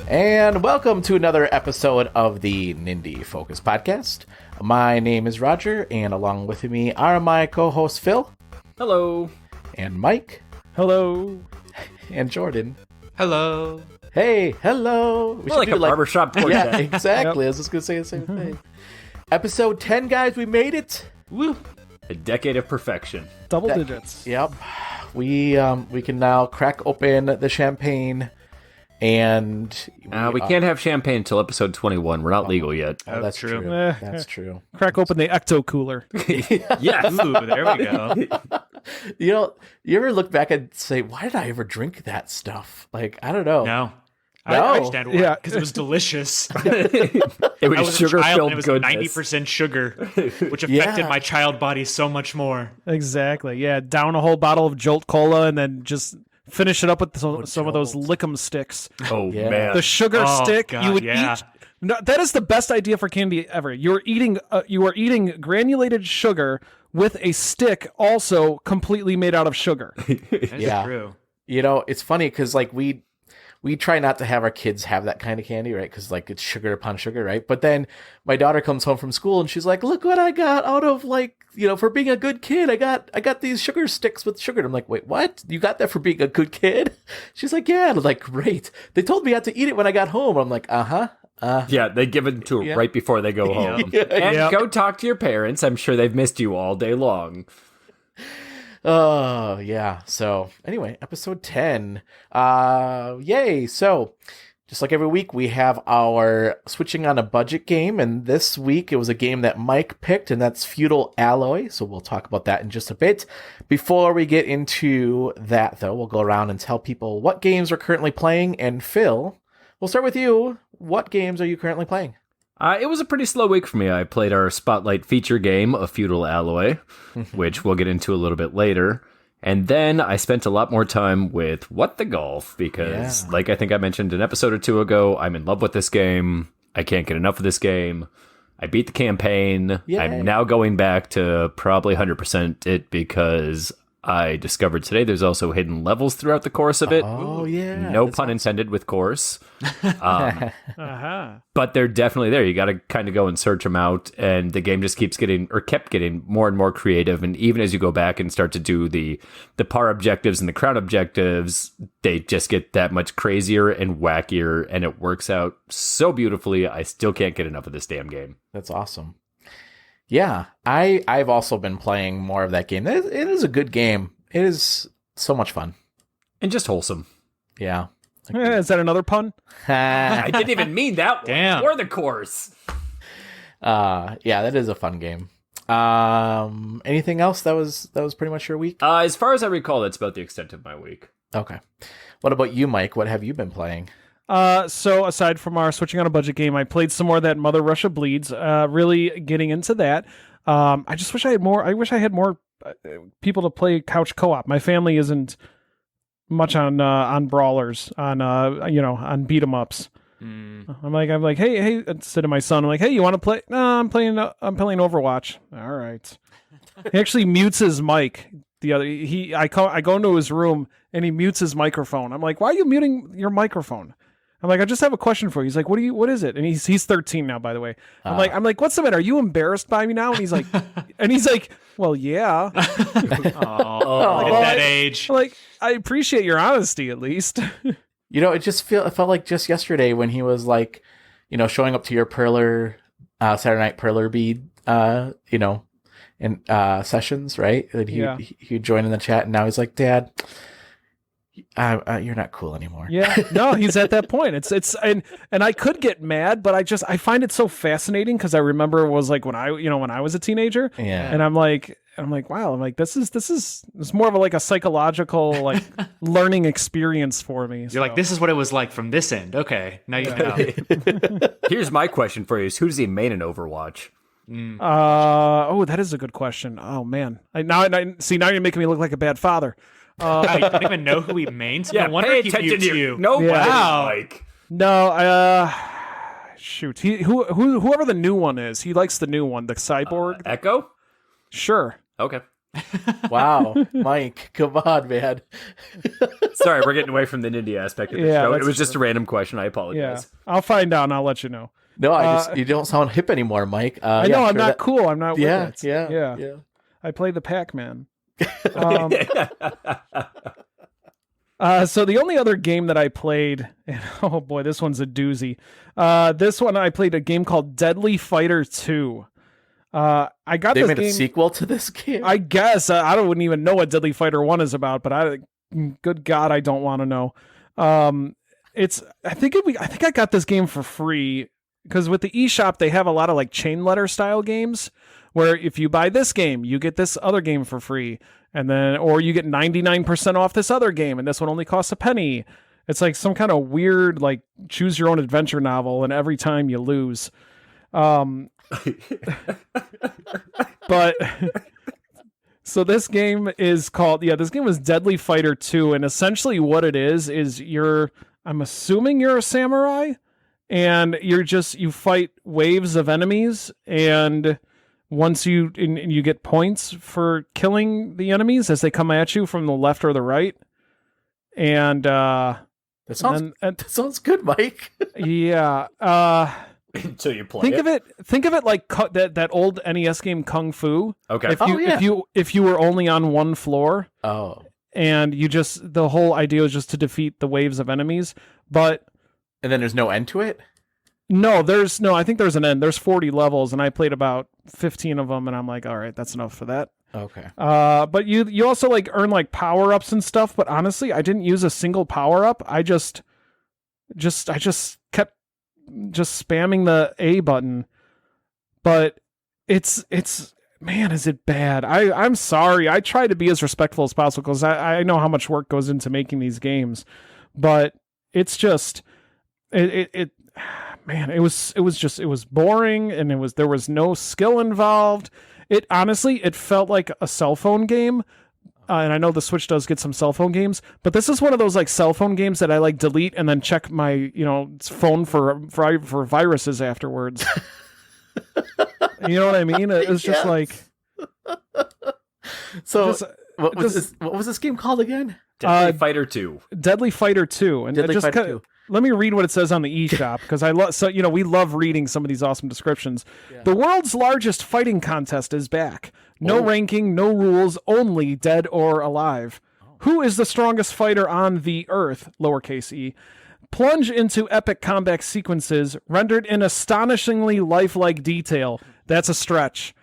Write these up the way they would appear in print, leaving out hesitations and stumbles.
And welcome to another episode of the Nindie Focus Podcast. My name is Roger, and along with me are my co-hosts Phil. Hello. And Mike. Hello. And Jordan. Hello. Hey, hello. We're like a barbershop quartet. Yeah, exactly. Yep. I was just going to say the same thing. Episode 10, guys. We made it. Woo. A decade of perfection. Double digits. Yep. We can now crack open the champagne. And we can't have champagne until episode 21. We're not legal yet. Oh, that's true. That's true. Crack open the ecto cooler. Yes. Ooh, there we go. You ever look back and say, why did I ever drink that stuff? Like, I don't know. No. No. I understand why. Yeah, because it was delicious. It was sugar-filled goodness. goodness. It was 90% sugar, which affected my child body so much more. Exactly. Yeah, down a whole bottle of Jolt Cola and then just finish it up with some of those Lick'em sticks. Oh, man. The sugar stick God, you would yeah. eat. No, that is the best idea for candy ever. You are eating granulated sugar with a stick also completely made out of sugar. That's true. You know, it's funny because like we try not to have our kids have that kind of candy, right? Because like it's sugar upon sugar, right? But then my daughter comes home from school and she's like, "Look what I got out of for being a good kid. I got these sugar sticks with sugar." And I'm like, "Wait, what? You got that for being a good kid?" She's like, "Yeah." And I'm like, "Great." They told me I had to eat it when I got home. I'm like, Yeah, they give it to her right before they go home. And go talk to your parents. I'm sure they've missed you all day long. Oh, yeah. So, anyway, episode 10. Yay. So, just like every week, we have our switching on a budget game. And this week, it was a game that Mike picked, and that's Feudal Alloy. So, we'll talk about that in just a bit. Before we get into that, though, we'll go around and tell people what games we're currently playing. And Phil, we'll start with you. What games are you currently playing? It was a pretty slow week for me. I played our Spotlight feature game of Feudal Alloy, which we'll get into a little bit later. And then I spent a lot more time with What the Golf, because like I think I mentioned an episode or two ago, I'm in love with this game. I can't get enough of this game. I beat the campaign. Yay. I'm now going back to probably 100% it because I discovered today there's also hidden levels throughout the course of it. Oh, yeah. No pun intended with course. But they're definitely there. You got to kind of go and search them out. And the game just kept getting more and more creative. And even as you go back and start to do the par objectives and the crown objectives, they just get that much crazier and wackier. And it works out so beautifully. I still can't get enough of this damn game. That's awesome. Yeah, I've also been playing more of that game. It is a good game. It is so much fun. And just wholesome. Yeah. Is that another pun? I didn't even mean that one. Damn. Or the course. Yeah, that is a fun game. Anything else that was pretty much your week? As far as I recall, that's about the extent of my week. Okay. What about you, Mike? What have you been playing? So aside from our switching on a budget game, I played some more of that Mother Russia Bleeds. Really getting into that. I just wish I had more. I wish I had more people to play couch co-op. My family isn't much on brawlers, on beat 'em ups. I'm like, hey, instead to my son, I'm like, hey, you want to play? No, I'm playing Overwatch. All right. He actually mutes his mic. I go into his room and he mutes his microphone. I'm like, why are you muting your microphone? I'm like, I just have a question for you. He's like, what is it? And he's 13 now, by the way. I'm like, what's the matter? Are you embarrassed by me now? And he's like, well, yeah. At that age. Like, I appreciate your honesty at least. You know, it felt like just yesterday when he was like, showing up to your Perler, Saturday Night Perler bead, in sessions, right? And he'd join in the chat, and now he's like, Dad, you're not cool anymore. Yeah, no, he's at that point. And I could get mad, but I find it so fascinating because I remember it was like when I was a teenager. Yeah. And I'm like, wow, I'm like, this is more of a psychological like learning experience for me. You're like, this is what it was like from this end. Okay, now you know. Here's my question for you: who does he main in Overwatch? That is a good question. Oh man, now you're making me look like a bad father. I don't even know who he mains. Yeah, no wonder pay he attention mutes to you. Nobody. Wow. Like. No, shoot. Whoever the new one is, he likes the new one, the cyborg. Echo? Sure. Okay. Wow, Mike, come on, man. Sorry, we're getting away from the Nindie aspect of the show. It was just a random question. I apologize. I'll find out and I'll let you know. No, you don't sound hip anymore, Mike. I know, I'm not cool. I'm not with it. Yeah. I play the Pac-Man. So the only other game that I played, and oh boy, this one's a doozy. This one I played a game called Deadly Fighter 2. They made a sequel to this game. I guess I wouldn't even know what Deadly Fighter 1 is about, but good God, I don't want to know. I think I got this game for free because with the eShop they have a lot of like chain letter style games where if you buy this game, you get this other game for free. And then, or you get 99% off this other game, and this one only costs a penny. It's like some kind of weird, like, choose your own adventure novel, and every time you lose. But, so this game is called, this game was Deadly Fighter 2, and essentially what it is I'm assuming you're a samurai, and you fight waves of enemies, and once you get points for killing the enemies as they come at you from the left or the right, and that sounds good, Mike. Yeah. Until you play. Think of it like that old NES game Kung Fu. Okay. If you were only on one floor. Oh. And the whole idea was just to defeat the waves of enemies, and then there's no end to it. No, I think there's an end. There's 40 levels, and I played about 15 of them, and I'm like, all right, that's enough for that. Okay. But you also like earn like power-ups and stuff, but honestly, I didn't use a single power-up. I just kept spamming the A button. But it's man, is it bad. I'm sorry. I try to be as respectful as possible because I know how much work goes into making these games. But it's just man, it was boring, and there was no skill involved. It felt like a cell phone game. And I know the Switch does get some cell phone games, but this is one of those like cell phone games that I like delete and then check my, phone for viruses afterwards. You know what I mean? It was just like, so what was this game called again? Deadly Fighter 2. Deadly Fighter 2. And Deadly Fighter 2. Let me read what it says on the eShop because we love reading some of these awesome descriptions. Yeah. The world's largest fighting contest is back. No ranking, no rules, only dead or alive. Who is the strongest fighter on the earth? Lowercase e. Plunge into epic combat sequences rendered in astonishingly lifelike detail. That's a stretch.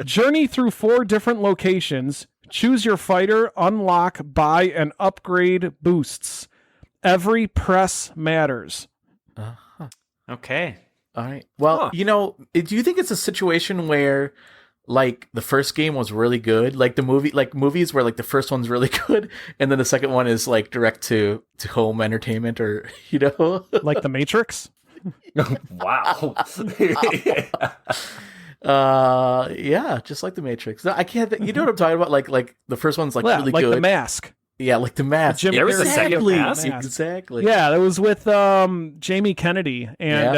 Journey through 4 different locations. Choose your fighter, unlock, buy, and upgrade boosts. Every press matters. Okay. All right. Well, do you think it's a situation where, like, the first game was really good, like movies where like the first one's really good, and then the second one is like direct to home entertainment, or like The Matrix? Wow. Yeah, just like The Matrix. No, I can't. You know what I'm talking about? Like the first one's like really good. Like The Mask. Yeah, like The Mask. There was a second Mask. Exactly. Yeah, that was with Jamie Kennedy and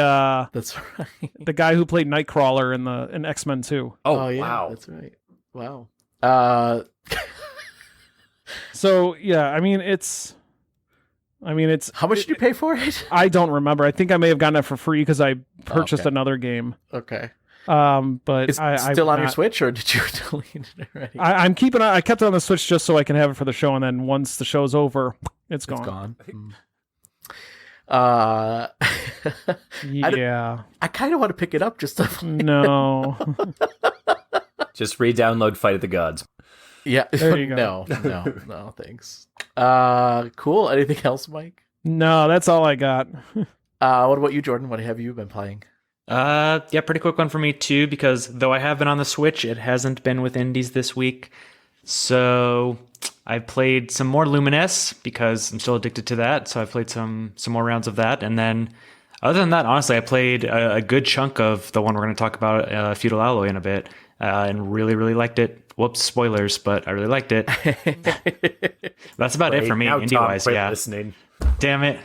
that's right. The guy who played Nightcrawler in X-Men 2. Oh yeah, wow. That's right. Wow. So yeah, I mean it's how much did you pay for it? I don't remember. I think I may have gotten it for free because I purchased another game. Okay. But it's still on your Switch, or did you delete it already? I kept it on the Switch just so I can have it for the show, and then once the show's over, it's gone. Yeah. I kind of want to pick it up just to play. No. Just re-download Fight of the Gods. Yeah. There you go. No, thanks. Cool. Anything else, Mike? No, that's all I got. What about you, Jordan? What have you been playing? Yeah, pretty quick one for me too, because though I have been on the Switch, it hasn't been with indies this week. So I played some more Lumines because I'm still addicted to that. So I played some more rounds of that. And then other than that, honestly, I played a good chunk of the one we're going to talk about, Feudal Alloy, in a bit, and really, really liked it. Whoops, spoilers, but I really liked it. That's about it for me, indie-wise. Yeah. Listening. Damn it.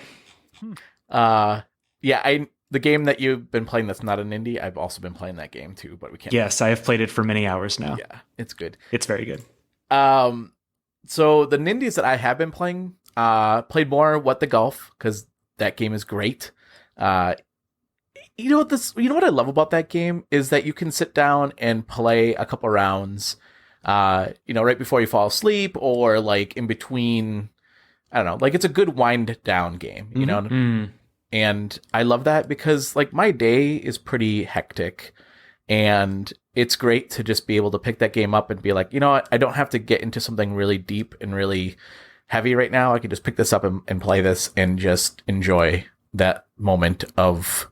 Yeah, the game that you've been playing that's not an indie, I've also been playing that game too, but we can't. Yes, I have played it for many hours now. Yeah, it's good. It's very good. So the Nindies that I have been playing, played more What the Golf, because that game is great. You know what I love about that game is that you can sit down and play a couple rounds, right before you fall asleep or like in between. I don't know, like it's a good wind down game, you know? Mm. And I love that because like my day is pretty hectic and it's great to just be able to pick that game up and be like, you know what? I don't have to get into something really deep and really heavy right now. I can just pick this up and play this and just enjoy that moment of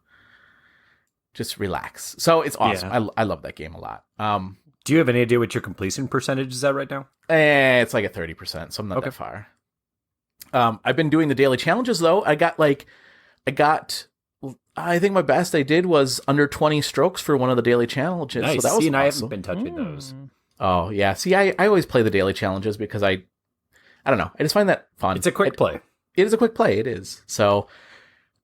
just relax. So it's awesome. Yeah. I love that game a lot. Do you have any idea what your completion percentage is at right now? It's like a 30%, so I'm not that far. I've been doing the daily challenges though. I think my best I did was under 20 strokes for one of the daily challenges. Nice. So that was awesome. I haven't been touching those. Oh yeah. See, I always play the daily challenges because I don't know. I just find that fun. It's a quick play. It is a quick play. It is. So,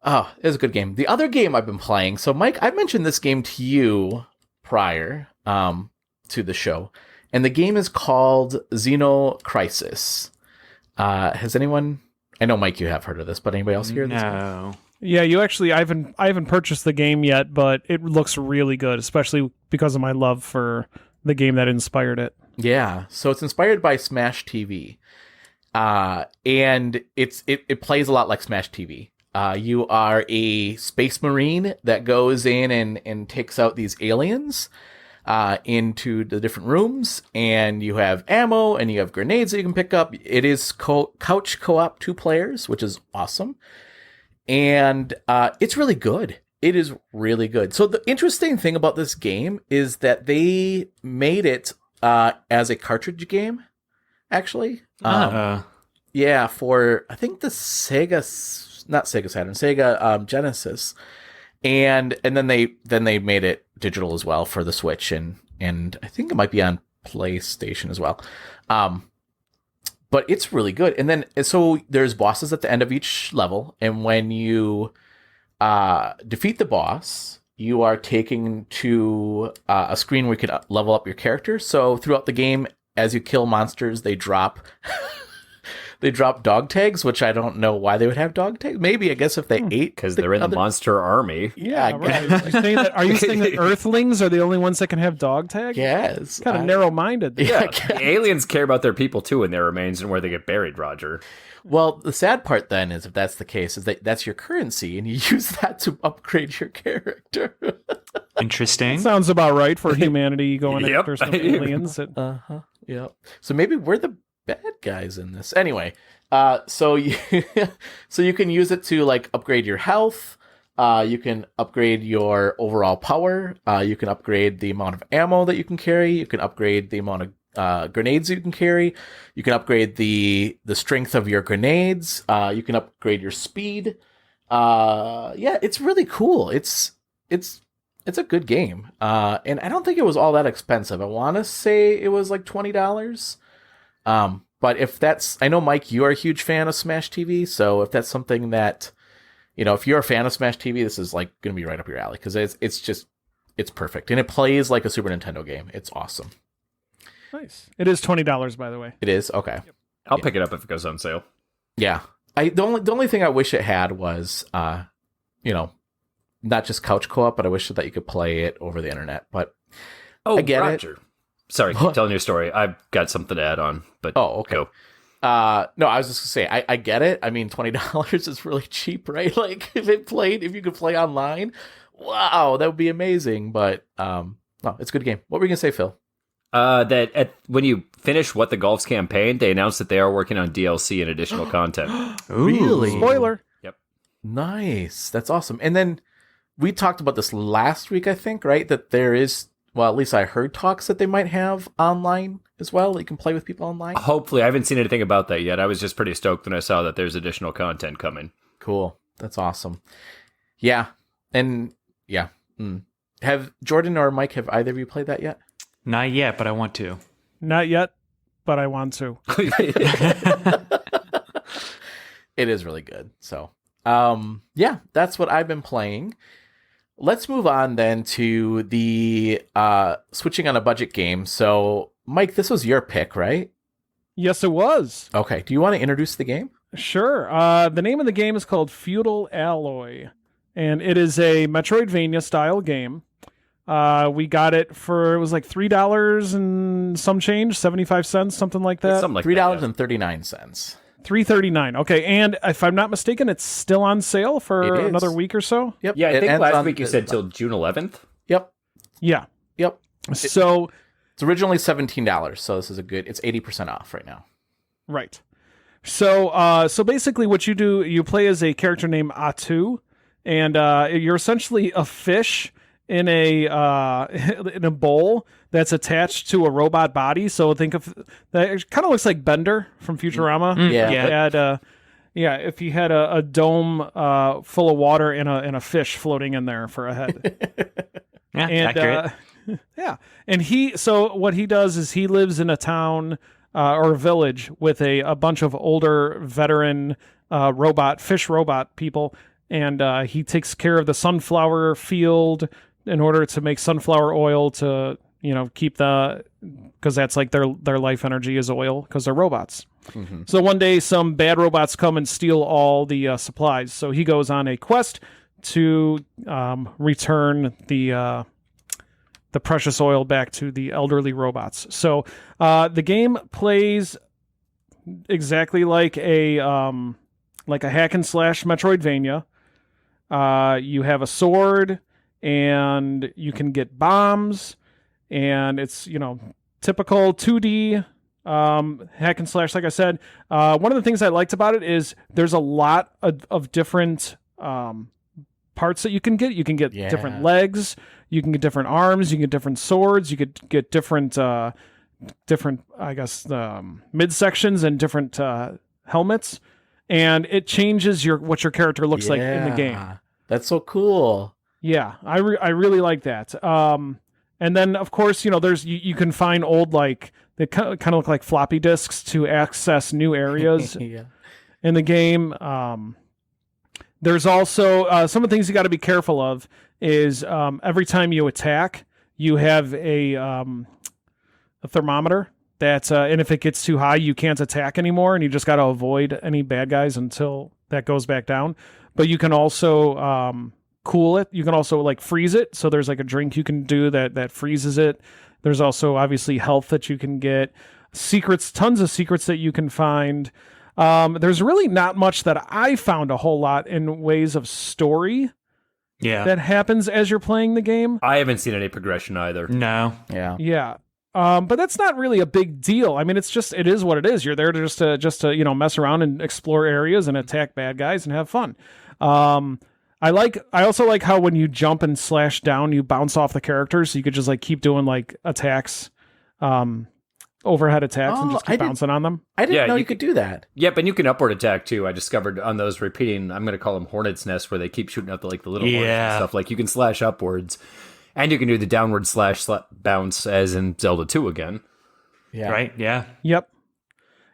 it was a good game. The other game I've been playing. So Mike, I mentioned this game to you prior, to the show, and the game is called Xeno Crisis. Has anyone? I know, Mike, you have heard of this, but anybody else here? No. Yeah, you actually. I haven't purchased the game yet, but it looks really good, especially because of my love for the game that inspired it. Yeah, so it's inspired by Smash TV, and it plays a lot like Smash TV. You are a space marine that goes in and takes out these aliens into the different rooms, and you have ammo and you have grenades that you can pick up. It is couch co-op 2 players, which is awesome. And it's really good. It is really good. So the interesting thing about this game is that they made it as a cartridge game, actually. Yeah, for I think the Sega Genesis. And then they made it digital as well for the Switch, and I think it might be on PlayStation as well. But it's really good. And then so there's bosses at the end of each level, and when you defeat the boss, you are taken to a screen where you can level up your character. So throughout the game, as you kill monsters, they drop they drop dog tags, which I don't know why they would have dog tags. Maybe, I guess, if they ate. Because they're in the monster army. Yeah, right. Are you saying that Earthlings are the only ones that can have dog tags? Yes. Kind of narrow-minded. Yeah, the aliens care about their people too and their remains and where they get buried, Roger. Well, the sad part then is, if that's the case, is that that's your currency, and you use that to upgrade your character. Interesting. Sounds about right for humanity going Yep. after some aliens. Yeah. So maybe we're the bad guys in this. Anyway, so you can use it to like upgrade your health. You can upgrade your overall power. You can upgrade the amount of ammo that you can carry. You can upgrade the amount of grenades you can carry. You can upgrade the strength of your grenades. You can upgrade your speed. Yeah, it's really cool. It's a good game. And I don't think it was all that expensive. I want to say it was like $20. But if that's, I know, Mike, you are a huge fan of Smash TV. So if that's something that, if you're a fan of Smash TV, this is like going to be right up your alley, because it's perfect. And it plays like a Super Nintendo game. It's awesome. Nice. It is $20, by the way. It is? Okay. Yep. I'll pick it up if it goes on sale. Yeah. The only thing I wish it had was, not just couch co-op, but I wish that you could play it over the internet. But Oh, I get Roger. it. Sorry, keep telling your story. I've got something to add on, but Oh, okay. go. No, I was just gonna say, I get it. I mean, $20 is really cheap, right? Like, if you could play online, wow, that would be amazing. But no, it's a good game. What were you gonna say, Phil? When you finish What the Golf's campaign, they announced that they are working on DLC and additional content. Really? Spoiler. Yep. Nice. That's awesome. And then we talked about this last week, I think, right? That there is, well, at least I heard talks that they might have online as well. That you can play with people online. Hopefully. I haven't seen anything about that yet. I was just pretty stoked when I saw that there's additional content coming. Cool. That's awesome. Yeah. And yeah. Have Jordan or Mike, have either of you played that yet? Not yet, but I want to. Not yet, but I want to. It is really good. So, yeah, that's what I've been playing. let's move on then to the switching on a budget game. So, Mike, this was your pick, right? Yes, it was. Okay. Do you want to introduce the game? Sure. The name of the game is called Feudal Alloy, and it is a Metroidvania style game. We got it for, it was like $3 and some change, 75 cents, something like that. Something like $3.39. $3.39. Okay, and if I'm not mistaken, it's still on sale for another week or so. Yep. Yeah, I It think ends last on- week you said till June 11th. Yep. Yeah. Yep. So, It's originally $17, so this is it's 80% off right now. right. So, so basically, what you do, you play as a character named Atu, and you're essentially a fish in a in a bowl that's attached to a robot body. So think of that. It kind of looks like Bender from Futurama. Yeah. If you had a dome full of water and a fish floating in there for a head. Yeah, And accurate. yeah, and what he does is he lives in a town or a village with a bunch of older veteran fish robot people, and he takes care of the sunflower field in order to make sunflower oil to keep because that's like their life energy is oil because they're robots. Mm-hmm. So one day some bad robots come and steal all the supplies. So he goes on a quest to return the precious oil back to the elderly robots. So the game plays exactly like a hack and slash Metroidvania. You have a sword and you can get bombs, and it's typical 2D hack and slash. Like I said, one of the things I liked about it is there's a lot of different parts that you can get. You can get different legs, you can get different arms, you can get different swords, you could get different I guess midsections and different helmets, and it changes what your character looks like in the game. That's so cool. Yeah, I really like that. And then of course there's you can find old they kind of look like floppy disks to access new areas in the game. There's also some of the things you got to be careful of is every time you attack, you have a thermometer that's and if it gets too high, you can't attack anymore, and you just got to avoid any bad guys until that goes back down. But you can also cool it. You can also freeze it. So there's a drink you can do that freezes it. There's also obviously health that you can get, secrets, tons of secrets that you can find. There's really not much that I found a whole lot in ways of story that happens as you're playing the game. I haven't seen any progression either. No. Yeah. Yeah. But that's not really a big deal. I mean, it is what it is. You're there to just to mess around and explore areas and attack bad guys and have fun. I also like how when you jump and slash down, you bounce off the characters, so you could just keep doing attacks, overhead attacks, and just keep bouncing on them. I didn't know you could do that. Yep, and you can upward attack too. I discovered on those repeating, I'm going to call them hornet's nest, where they keep shooting out the little hornets and stuff. You can slash upwards, and you can do the downward slash bounce as in Zelda 2 again. Yeah. Right. Yeah. Yep.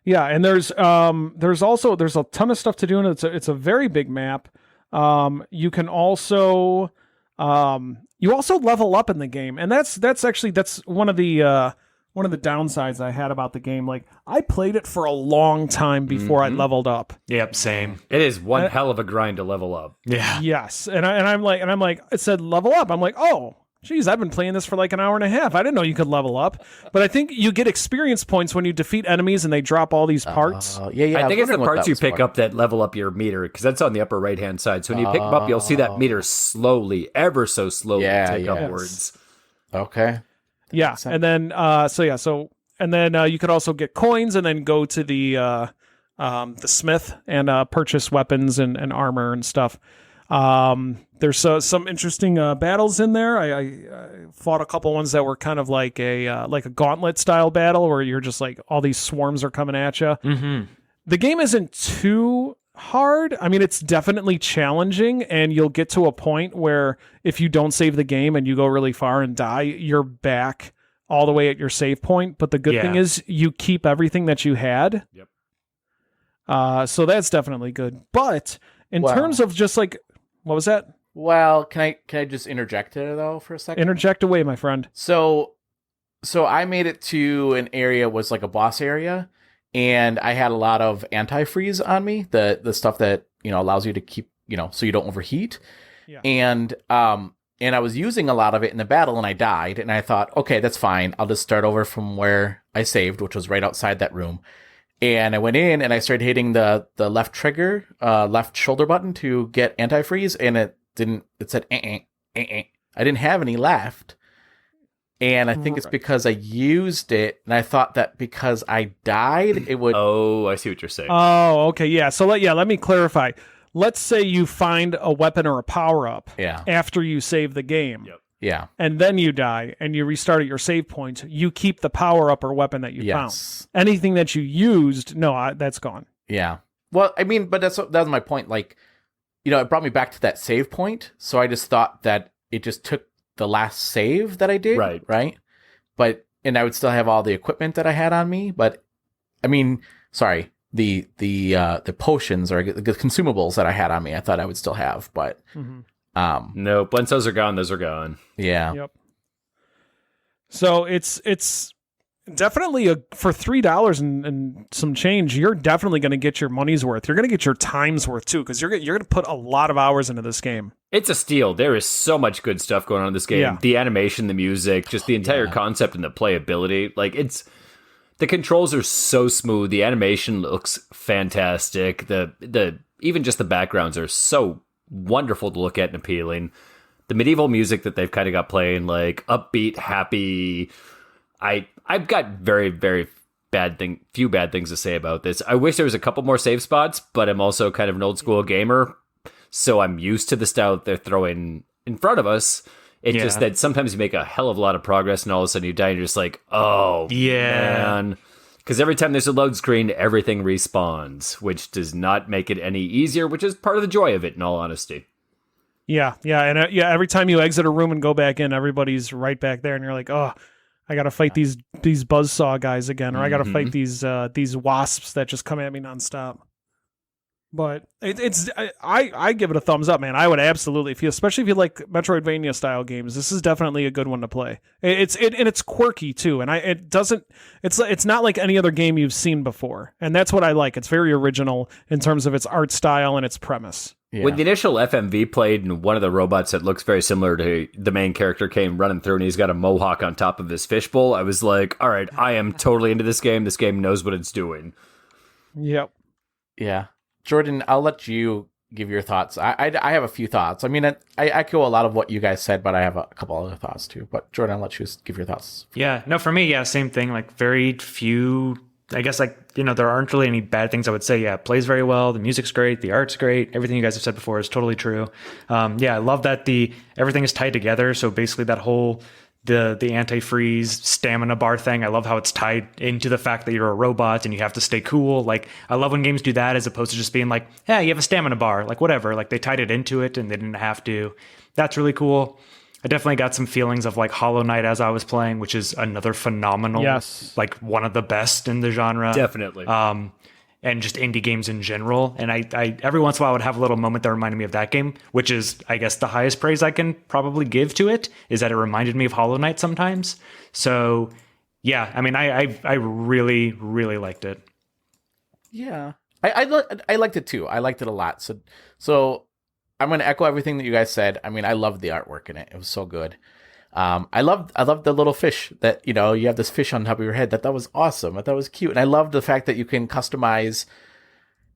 Yeah, and there's a ton of stuff to do, and it's a very big map. You can also you also level up in the game, and that's one of the downsides I had about the game. I played it for a long time before I leveled up. Yep. Same. It is one hell of a grind to level up. Yeah. Yes, and I'm like it said level up. I'm like, oh, geez, I've been playing this for an hour and a half. I didn't know you could level up. But I think you get experience points when you defeat enemies and they drop all these parts. I think it's the parts you pick up that level up your meter, because that's on the upper right-hand side. So when you pick them up, you'll see that meter slowly, ever so slowly tick upwards. Okay. Yeah, and then you could also get coins and then go to the smith and purchase weapons and armor and stuff. There's some interesting battles in there. I fought a couple ones that were kind of like a gauntlet style battle where you're just all these swarms are coming at you. Mm-hmm. The game isn't too hard. I mean, it's definitely challenging, and you'll get to a point where if you don't save the game and you go really far and die, you're back all the way at your save point. But the good thing is you keep everything that you had. Yep. So that's definitely good. But in terms of just what was that? Well, can I just interject there though for a second? Interject away, my friend. So I made it to an area was like a boss area, and I had a lot of antifreeze on me, the stuff that allows you to keep so you don't overheat. Yeah. And I was using a lot of it in the battle, and I died, and I thought, okay, that's fine. I'll just start over from where I saved, which was right outside that room. And I went in and I started hitting the left trigger, left shoulder button to get antifreeze, and it said, I didn't have any left. And I think it's because I used it, and I thought that because I died, it would... Oh, I see what you're saying. Oh, okay, yeah. So let me clarify. Let's say you find a weapon or a power-up after you save the game. Yep. Yeah. And then you die, and you restart at your save point. You keep the power-up or weapon that you found. Anything that you used, that's gone. Yeah. Well, I mean, but that was my point. Like, it brought me back to that save point, so I just thought that it just took the last save that I did. Right. But, and I would still have all the equipment that I had on me, but, I mean, sorry, the potions or the consumables that I had on me, I thought I would still have, but... Mm-hmm. No, once those are gone, those are gone. Yeah. Yep. So it's definitely for $3 and some change, you're definitely going to get your money's worth. You're going to get your time's worth too, because you're going to put a lot of hours into this game. It's a steal. There is so much good stuff going on in this game. Yeah. The animation, the music, just the entire concept and the playability. Like the controls are so smooth. The animation looks fantastic. The even just the backgrounds are so wonderful to look at and appealing. The medieval music that they've kind of got playing, like upbeat, happy. I've got very, very few bad things to say about this. I wish there was a couple more save spots, but I'm also kind of an old school gamer, so I'm used to the style that they're throwing in front of us. It's just that sometimes you make a hell of a lot of progress, and all of a sudden you die, and you're just like, oh, man. Because every time there's a load screen, everything respawns, which does not make it any easier, which is part of the joy of it, in all honesty. Yeah, and every time you exit a room and go back in, everybody's right back there, and you're like, oh, I got to fight these buzzsaw guys again, or I got to fight these wasps that just come at me nonstop. But I give it a thumbs up, man. I would absolutely, especially if you like Metroidvania style games, this is definitely a good one to play. It's quirky too, and it's not like any other game you've seen before, and that's what I like. It's very original in terms of its art style and its premise. Yeah. When the initial FMV played and one of the robots that looks very similar to the main character came running through and he's got a mohawk on top of his fishbowl, I was like, all right, I am totally into this game. This game knows what it's doing. Yep. Yeah. Jordan, I'll let you give your thoughts. I have a few thoughts. I mean, I echo a lot of what you guys said, but I have a couple other thoughts too. But Jordan, I'll let you give your thoughts. Yeah, no, for me, same thing. Like very few, I guess, there aren't really any bad things I would say. Yeah, it plays very well. The music's great. The art's great. Everything you guys have said before is totally true. I love that everything is tied together. So basically that whole... the antifreeze stamina bar thing. I love how it's tied into the fact that you're a robot and you have to stay cool. Like, I love when games do that as opposed to just being like, hey, you have a stamina bar, like whatever. Like they tied it into it and they didn't have to. That's really cool. I definitely got some feelings of like Hollow Knight as I was playing, which is another phenomenal, like one of the best in the genre. Definitely. And just indie games in general. And I every once in a while I would have a little moment that reminded me of that game, which is, I guess, the highest praise I can probably give to it, is that it reminded me of Hollow Knight sometimes. So, yeah, I mean, I really, really liked it. Yeah. I liked it too. I liked it a lot. So I'm going to echo everything that you guys said. I mean, I loved the artwork in it. It was so good. I loved the little fish that, you have this fish on top of your head. That was awesome. I thought it was cute. And I loved the fact that you can customize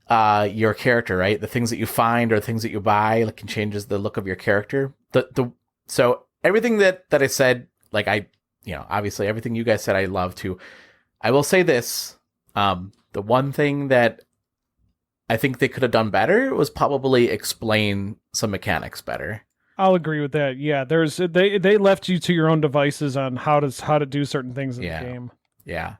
your character, right? The things that you find or things that you buy can changes the look of your character. So everything that I said, like obviously everything you guys said I love too. I will say this, the one thing that I think they could have done better was probably explain some mechanics better. I'll agree with that. Yeah, they left you to your own devices on how to do certain things in the game. Yeah.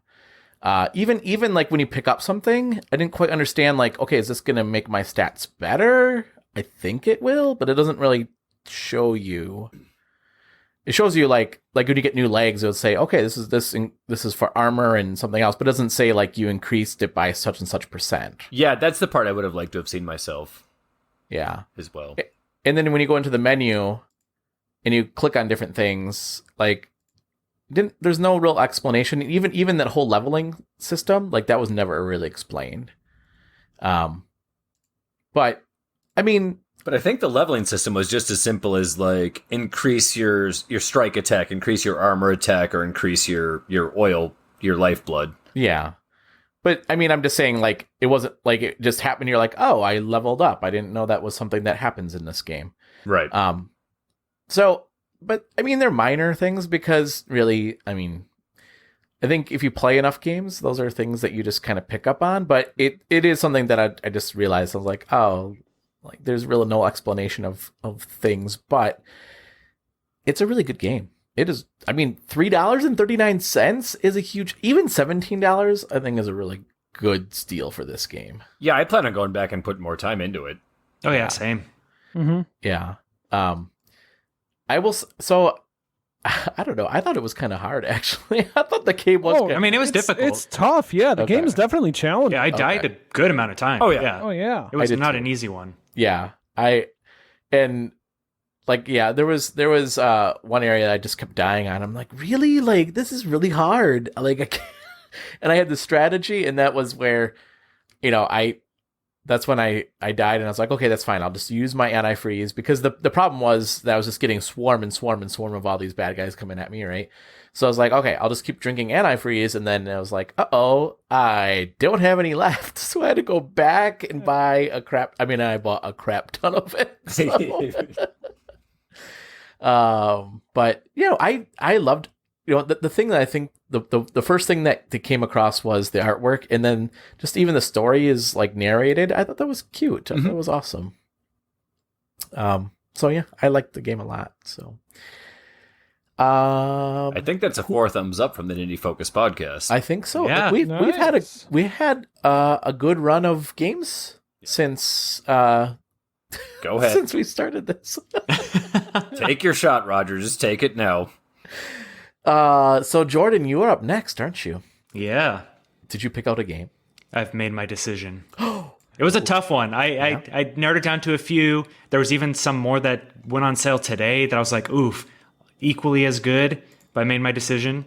Even like when you pick up something, I didn't quite understand, like, okay, is this going to make my stats better? I think it will, but it doesn't really show you. It shows you like when you get new legs, it would say, okay, this is for armor and something else, but it doesn't say like you increased it by such and such %. Yeah, that's the part I would have liked to have seen myself. Yeah. As well. and then when you go into the menu and you click on different things, like there's no real explanation. Even that whole leveling system, like that was never really explained. But I mean, But I think the leveling system was just as simple as like increase your strike attack, increase your armor attack, or increase your oil, your lifeblood. yeah. But I mean, I'm just saying, like, it wasn't like it just happened. You're like, oh, I leveled up. I didn't know that was something that happens in this game. Right. So, but I mean, they're minor things because really, I mean, I think if you play enough games, those are things that you just kind of pick up on. But it is something that I just realized. I was like, oh, like there's really no explanation of things, but it's a really good game. It is. I mean, $3.39 is a huge. Even $17, I think, is a really good steal for this game. Yeah, I plan on going back and putting more time into it. Oh yeah, same. Mm-hmm. Yeah. I will. So I don't know. I thought it was kind of hard, actually. I thought the game was. Oh, I mean, it was difficult. It's tough. Yeah, the Okay. game's definitely challenging. Yeah, I died a good amount of time. Oh, yeah. Oh yeah. It was I did not too. an easy one. Yeah. There was one area that I just kept dying on. I'm like, really? Like, this is really hard. Like, I can't. And I had the strategy, and that was where, that's when I died, and I was like, okay, that's fine. I'll just use my antifreeze, because the problem was that I was just getting swarm of all these bad guys coming at me, right? So I was like, okay, I'll just keep drinking antifreeze, and then I was like, uh-oh, I don't have any left. So I had to go back and buy I bought a crap ton of it. So. But I loved, the thing that I think the first thing that came across was the artwork, and then just even the story is like narrated. I thought that was cute. I thought it was awesome. So yeah, I liked the game a lot. So, I think that's a 4 thumbs up from the Nindie Focus Podcast. I think so. Yeah, we've nice. had a good run of games since Go ahead. since we started this. Take your shot, Roger. Just take it now. So Jordan, you are up next, aren't you? Yeah, Did you pick out a game? I've made my decision. It was a tough one. I narrowed it down to a few. There was even some more that went on sale today that I was like, oof, equally as good, but I made my decision.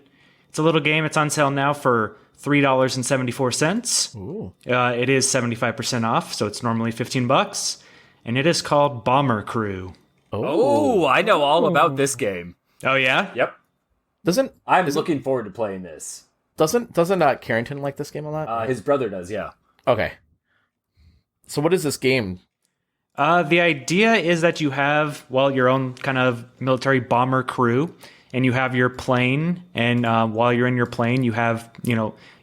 It's a little game. It's on sale now for $3.74. Ooh. It is 75% off, so it's normally $15. And it is called Bomber Crew. Oh, I know all about this game. Oh, yeah? Yep. I'm looking forward to playing this. Doesn't Carrington like this game a lot? His brother does, yeah. Okay. So what is this game? The idea is that you have, your own kind of military bomber crew, and you have your plane, and while you're in your plane, you have,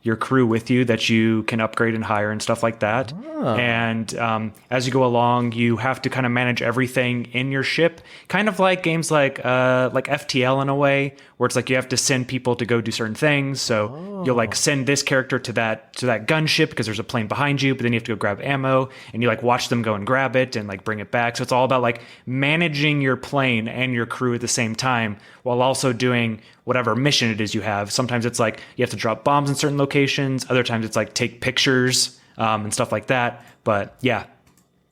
your crew with you that you can upgrade and hire and stuff like that. And as you go along, you have to kind of manage everything in your ship, kind of like games like FTL in a way, where it's like you have to send people to go do certain things. So you'll like send this character to that gunship because there's a plane behind you, but then you have to go grab ammo, and you like watch them go and grab it and like bring it back. So it's all about like managing your plane and your crew at the same time while also doing whatever mission it is you have. Sometimes it's like you have to drop bombs in certain locations. Other times it's like take pictures and stuff like that. But yeah,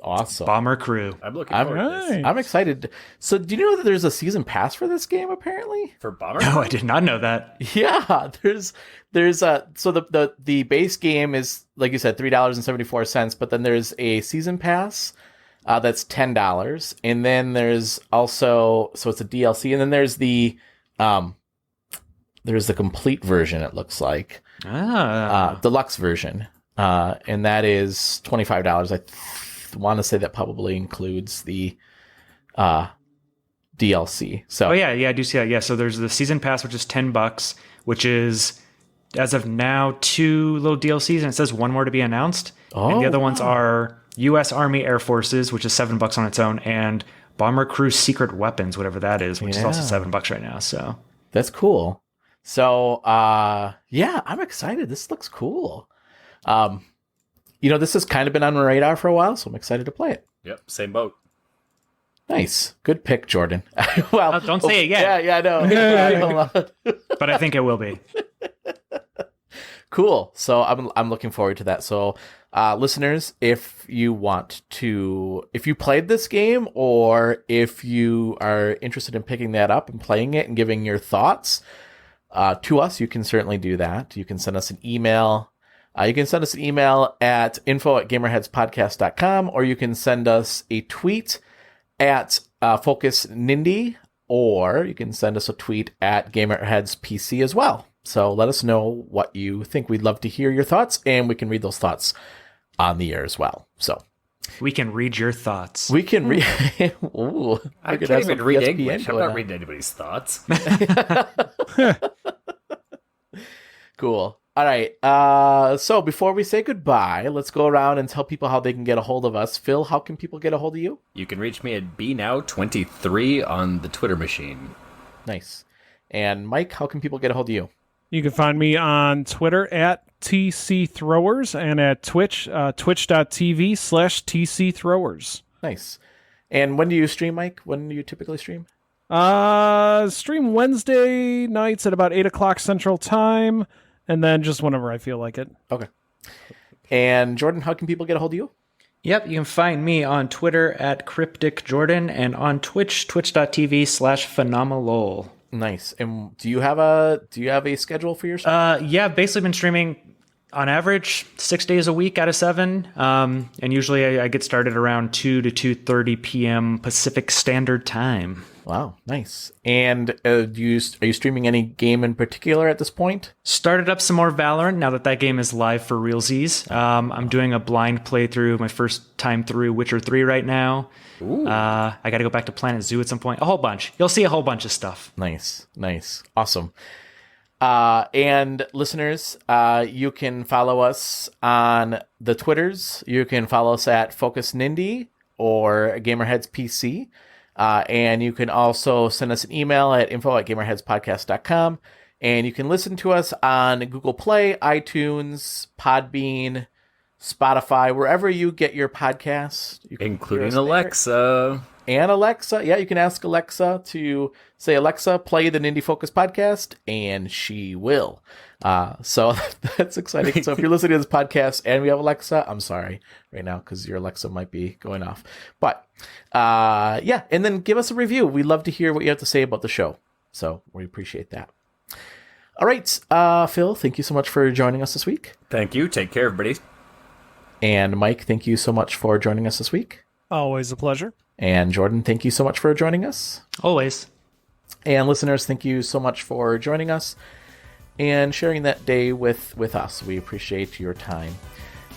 Awesome. Bomber Crew. I'm looking forward to this. Right. I'm excited. So do you know that there's a season pass for this game apparently? For Bomber? No, I did not know that. Yeah, there's so the base game is, like you said, $3.74, but then there's a season pass that's $10, and then there's also, so it's a DLC, and then there's the complete version, it looks like. Deluxe version. And that is $25. I want to say that probably includes the DLC. So Oh yeah, I do see that. Yeah, so there's the season pass, which is $10, which is as of now 2 little DLCs, and it says 1 more to be announced. And the other ones are U.S. Army Air Forces, which is $7 on its own, and Bomber Crew Secret Weapons, whatever that is, which is also $7 right now. So that's cool. So yeah, I'm excited. This looks cool. This has kind of been on my radar for a while, so I'm excited to play it. Yep, same boat. Nice. Good pick, Jordan. Well, don't say it yet. Yeah, I know. but I think it will be. Cool. So I'm looking forward to that. So listeners, if you played this game or if you are interested in picking that up and playing it and giving your thoughts to us, you can certainly do that. You can send us an email. You can send us an email at info@gamerheadspodcast.com, or you can send us a tweet at Focus Nindie, or you can send us a tweet at GamerheadsPC as well. So let us know what you think. We'd love to hear your thoughts, and we can read those thoughts on the air as well. So we can read your thoughts. We can read. Ooh, I can't even read English. I'm not reading anybody's thoughts. Cool. All right. So before we say goodbye, let's go around and tell people how they can get a hold of us. Phil, how can people get a hold of you? You can reach me at bnow23 on the Twitter machine. Nice. And Mike, how can people get a hold of you? You can find me on Twitter at TCThrowers and at Twitch, twitch.tv/TCThrowers. Nice. And when do you stream, Mike? When do you typically stream? Stream Wednesday nights at about 8 o'clock Central Time, and then just whenever I feel like it. Okay. And Jordan, how can people get a hold of you? Yep, you can find me on Twitter at CrypticJordan and on Twitch, twitch.tv/phenomenalol. Nice. And do you have a schedule for yourself? Yeah, I've basically been streaming on average 6 days a week out of 7. And usually I get started around 2 to 2:30 p.m. Pacific Standard Time. Wow, nice. And are you streaming any game in particular at this point? Started up some more Valorant now that game is live for realsies. I'm doing a blind playthrough, my first time through Witcher 3 right now. I got to go back to Planet Zoo at some point. A whole bunch. You'll see a whole bunch of stuff. Nice. Awesome. And listeners, you can follow us on the Twitters. You can follow us at Focus Nindie or Gamerheads PC. And you can also send us an email at info@gamerheadspodcast.com. And you can listen to us on Google Play, iTunes, Podbean, Spotify, wherever you get your podcasts. Including Alexa. And Alexa. Yeah, you can ask Alexa to say, Alexa, play the Nindie Focus Podcast, and she will. So that's exciting. So if you're listening to this podcast and we have Alexa, I'm sorry right now because your Alexa might be going off. But yeah, and then give us a review. We love to hear what you have to say about the show. So we appreciate that. All right, Phil, thank you so much for joining us this week. Thank you. Take care, everybody. And Mike, thank you so much for joining us this week. Always a pleasure. And Jordan, thank you so much for joining us. Always. And listeners, thank you so much for joining us and sharing that day with us. We appreciate your time.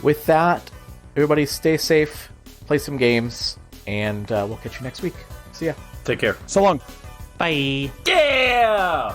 With that, everybody stay safe, play some games, and we'll catch you next week. See ya. Take care. So long. Bye. Yeah!